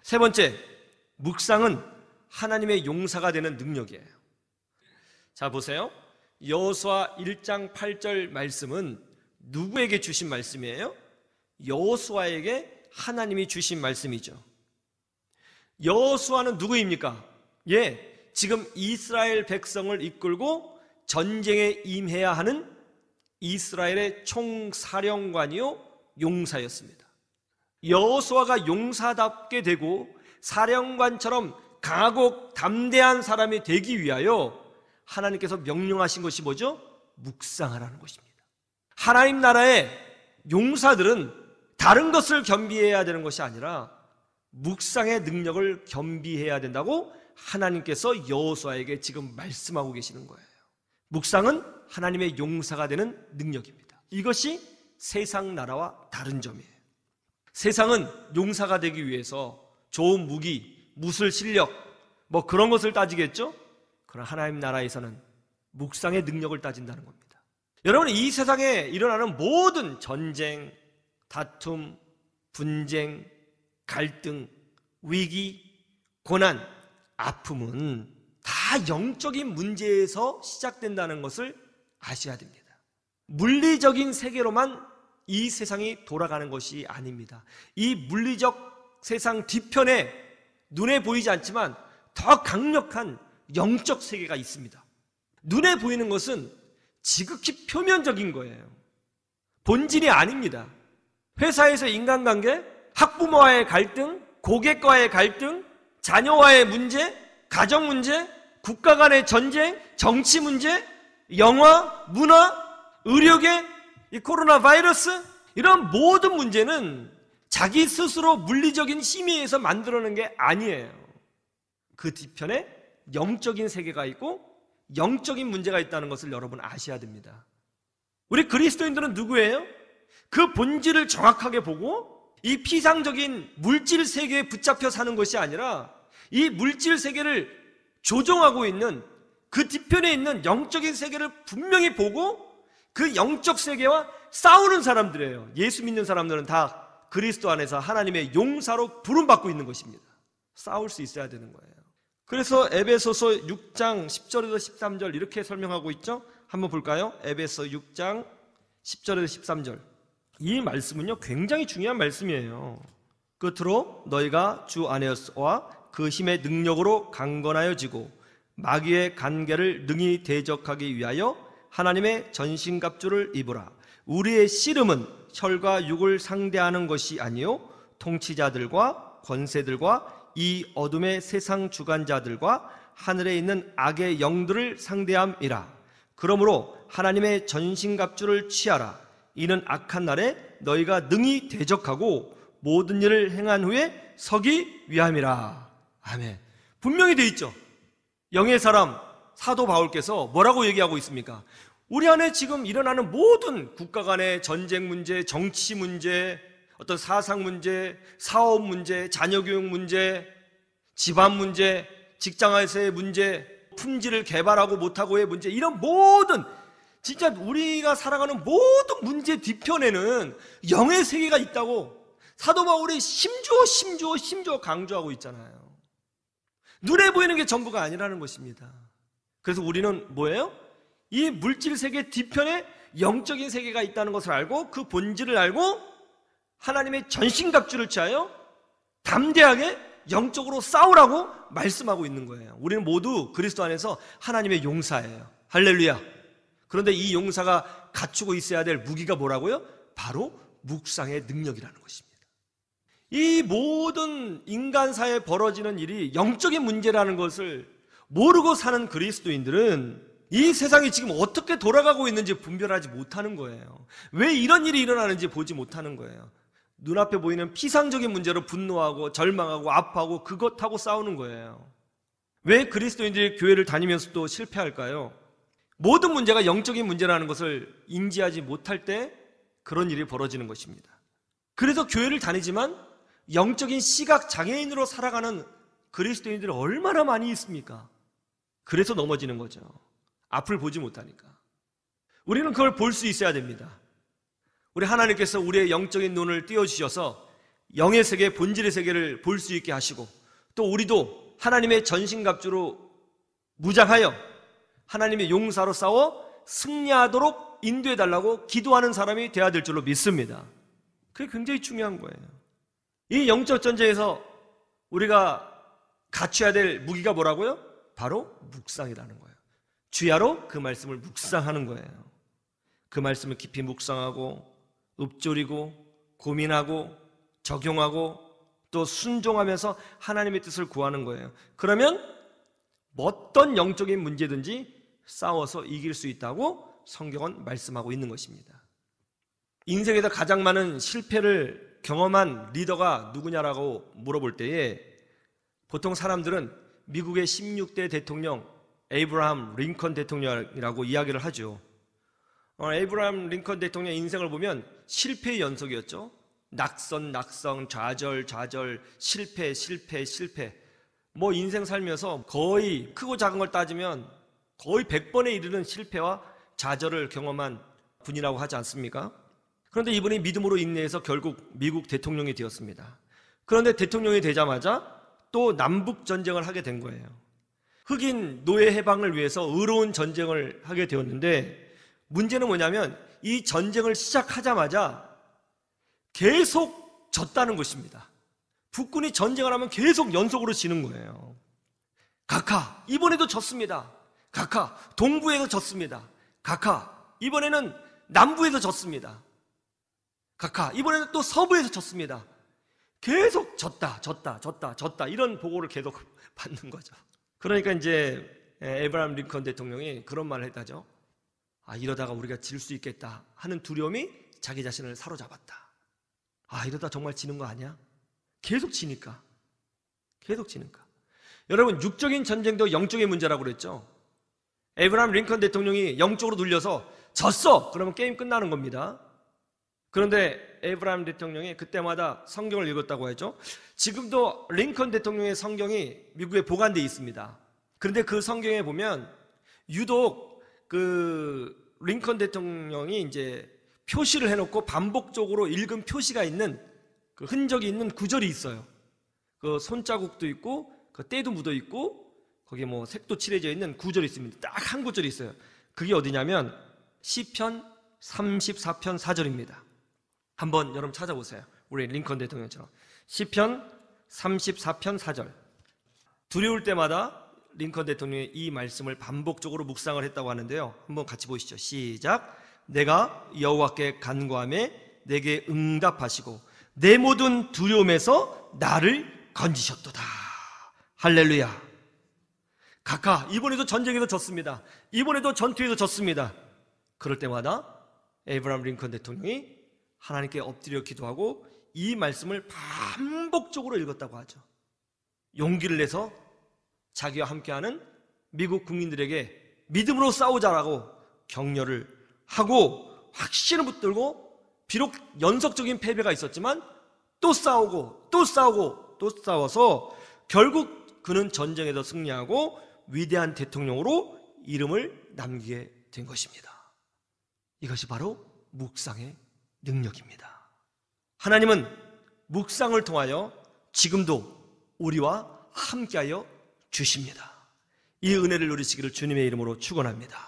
세 번째, 묵상은 하나님의 용사가 되는 능력이에요. 자, 보세요. 여호수아 1장 8절 말씀은 누구에게 주신 말씀이에요? 여호수아에게 하나님이 주신 말씀이죠. 여호수아는 누구입니까? 지금 이스라엘 백성을 이끌고 전쟁에 임해야 하는 이스라엘의 총사령관이요 용사였습니다. 여호수아가 용사답게 되고 사령관처럼 강하고 담대한 사람이 되기 위하여 하나님께서 명령하신 것이 뭐죠? 묵상하라는 것입니다. 하나님 나라의 용사들은 다른 것을 겸비해야 되는 것이 아니라 묵상의 능력을 겸비해야 된다고 하나님께서 여호수아에게 지금 말씀하고 계시는 거예요. 묵상은 하나님의 용사가 되는 능력입니다. 이것이 세상 나라와 다른 점이에요. 세상은 용사가 되기 위해서 좋은 무기, 무술 실력 뭐 그런 것을 따지겠죠? 그러나 하나님 나라에서는 묵상의 능력을 따진다는 겁니다. 여러분, 이 세상에 일어나는 모든 전쟁, 다툼, 분쟁, 갈등, 위기, 고난, 아픔은 다 영적인 문제에서 시작된다는 것을 아셔야 됩니다. 물리적인 세계로만 이 세상이 돌아가는 것이 아닙니다. 이 물리적 세상 뒤편에 눈에 보이지 않지만 더 강력한 영적 세계가 있습니다. 눈에 보이는 것은 지극히 표면적인 거예요. 본질이 아닙니다. 회사에서 인간관계, 학부모와의 갈등, 고객과의 갈등, 자녀와의 문제, 가정 문제, 국가 간의 전쟁, 정치 문제, 영화, 문화, 의료계, 이 코로나 바이러스, 이런 모든 문제는 자기 스스로 물리적인 힘에 의해서 만들어낸 게 아니에요. 그 뒤편에 영적인 세계가 있고 영적인 문제가 있다는 것을 여러분 아셔야 됩니다. 우리 그리스도인들은 누구예요? 그 본질을 정확하게 보고 이 피상적인 물질 세계에 붙잡혀 사는 것이 아니라 이 물질 세계를 조종하고 있는 그 뒤편에 있는 영적인 세계를 분명히 보고 그 영적 세계와 싸우는 사람들이에요. 예수 믿는 사람들은 다 그리스도 안에서 하나님의 용사로 부름받고 있는 것입니다. 싸울 수 있어야 되는 거예요. 그래서 에베소서 6장 10절에서 13절 이렇게 설명하고 있죠. 한번 볼까요? 에베소 6장 10절에서 13절. 이 말씀은요 굉장히 중요한 말씀이에요. 끝으로 너희가 주 안에서와 그 힘의 능력으로 강건하여지고 마귀의 간계를 능히 대적하기 위하여 하나님의 전신갑주를 입으라. 우리의 씨름은 혈과 육을 상대하는 것이 아니요 통치자들과 권세들과 이 어둠의 세상 주관자들과 하늘에 있는 악의 영들을 상대함이라. 그러므로 하나님의 전신갑주를 취하라. 이는 악한 날에 너희가 능히 대적하고 모든 일을 행한 후에 서기 위함이라. 아멘. 분명히 되어 있죠. 영의 사람 사도 바울께서 뭐라고 얘기하고 있습니까? 우리 안에 지금 일어나는 모든 국가 간의 전쟁 문제, 정치 문제, 어떤 사상 문제, 사업 문제, 자녀 교육 문제, 집안 문제, 직장에서의 문제, 품질을 개발하고 못하고의 문제, 이런 모든 진짜 우리가 살아가는 모든 문제 뒤편에는 영의 세계가 있다고 사도 바울이 심주어 강조하고 있잖아요. 눈에 보이는 게 전부가 아니라는 것입니다. 그래서 우리는 뭐예요? 이 물질 세계 뒤편에 영적인 세계가 있다는 것을 알고 그 본질을 알고 하나님의 전신갑주를 취하여 담대하게 영적으로 싸우라고 말씀하고 있는 거예요. 우리는 모두 그리스도 안에서 하나님의 용사예요. 할렐루야. 그런데 이 용사가 갖추고 있어야 될 무기가 뭐라고요? 바로 묵상의 능력이라는 것입니다. 이 모든 인간사에 벌어지는 일이 영적인 문제라는 것을 모르고 사는 그리스도인들은 이 세상이 지금 어떻게 돌아가고 있는지 분별하지 못하는 거예요. 왜 이런 일이 일어나는지 보지 못하는 거예요. 눈앞에 보이는 피상적인 문제로 분노하고 절망하고 아파하고 그것하고 싸우는 거예요. 왜 그리스도인들이 교회를 다니면서도 실패할까요? 모든 문제가 영적인 문제라는 것을 인지하지 못할 때 그런 일이 벌어지는 것입니다. 그래서 교회를 다니지만 영적인 시각 장애인으로 살아가는 그리스도인들이 얼마나 많이 있습니까? 그래서 넘어지는 거죠. 앞을 보지 못하니까. 우리는 그걸 볼 수 있어야 됩니다. 우리 하나님께서 우리의 영적인 눈을 띄워주셔서 영의 세계, 본질의 세계를 볼 수 있게 하시고, 또 우리도 하나님의 전신갑주로 무장하여 하나님의 용사로 싸워 승리하도록 인도해달라고 기도하는 사람이 되어야 될 줄로 믿습니다. 그게 굉장히 중요한 거예요. 이 영적 전쟁에서 우리가 갖춰야 될 무기가 뭐라고요? 바로 묵상이라는 거예요. 주야로 그 말씀을 묵상하는 거예요. 그 말씀을 깊이 묵상하고 읊조리고 고민하고 적용하고 또 순종하면서 하나님의 뜻을 구하는 거예요. 그러면 어떤 영적인 문제든지 싸워서 이길 수 있다고 성경은 말씀하고 있는 것입니다. 인생에서 가장 많은 실패를 경험한 리더가 누구냐라고 물어볼 때에 보통 사람들은 미국의 16대 대통령 에이브라함 링컨 대통령이라고 이야기를 하죠. 에이브라함 링컨 대통령 인생을 보면 실패의 연속이었죠. 낙선, 좌절, 실패. 뭐 인생 살면서 거의 크고 작은 걸 따지면 거의 100번에 이르는 실패와 좌절을 경험한 분이라고 하지 않습니까? 그런데 이분이 믿음으로 인내해서 결국 미국 대통령이 되었습니다. 그런데 대통령이 되자마자 또 남북 전쟁을 하게 된 거예요. 흑인 노예 해방을 위해서 의로운 전쟁을 하게 되었는데 문제는 뭐냐면 이 전쟁을 시작하자마자 계속 졌다는 것입니다. 북군이 전쟁을 하면 계속 연속으로 지는 거예요. 각하 이번에도 졌습니다. 각하 동부에서 졌습니다. 각하 이번에는 남부에서 졌습니다. 각하 이번에는 또 서부에서 졌습니다. 계속 졌다 이런 보고를 계속 받는 거죠. 그러니까 이제 에이브라함 링컨 대통령이 그런 말을 했다죠. 이러다가 우리가 질 수 있겠다 하는 두려움이 자기 자신을 사로잡았다. 이러다 정말 지는 거 아니야? 계속 지니까. 여러분, 육적인 전쟁도 영적인 문제라고 그랬죠. 에이브라함 링컨 대통령이 영적으로 눌려서 졌어! 그러면 게임 끝나는 겁니다. 그런데 에이브라함 대통령이 그때마다 성경을 읽었다고 하죠. 지금도 링컨 대통령의 성경이 미국에 보관되어 있습니다. 그런데 그 성경에 보면 유독 그 링컨 대통령이 이제 표시를 해놓고 반복적으로 읽은 표시가 있는 그 흔적이 있는 구절이 있어요. 그 손자국도 있고 그 때도 묻어 있고 거기에 뭐 색도 칠해져 있는 구절이 있습니다. 딱 한 구절이 있어요. 그게 어디냐면 시편 34편 4절입니다. 한번 여러분 찾아보세요. 우리 링컨 대통령처럼 시편 34편 4절. 두려울 때마다 링컨 대통령이 이 말씀을 반복적으로 묵상을 했다고 하는데요. 한번 같이 보시죠. 시작. 내가 여호와께 간구하며 내게 응답하시고 내 모든 두려움에서 나를 건지셨도다. 할렐루야. 각하 이번에도 전쟁에서 졌습니다. 이번에도 전투에서 졌습니다. 그럴 때마다 에이브라함 링컨 대통령이 하나님께 엎드려 기도하고 이 말씀을 반복적으로 읽었다고 하죠. 용기를 내서 자기와 함께하는 미국 국민들에게 믿음으로 싸우자라고 격려를 하고 확신을 붙들고 비록 연속적인 패배가 있었지만 또 싸워서 결국 그는 전쟁에서 승리하고 위대한 대통령으로 이름을 남기게 된 것입니다. 이것이 바로 묵상의 능력입니다. 하나님은 묵상을 통하여 지금도 우리와 함께하여 주십니다. 이 은혜를 누리시기를 주님의 이름으로 축원합니다.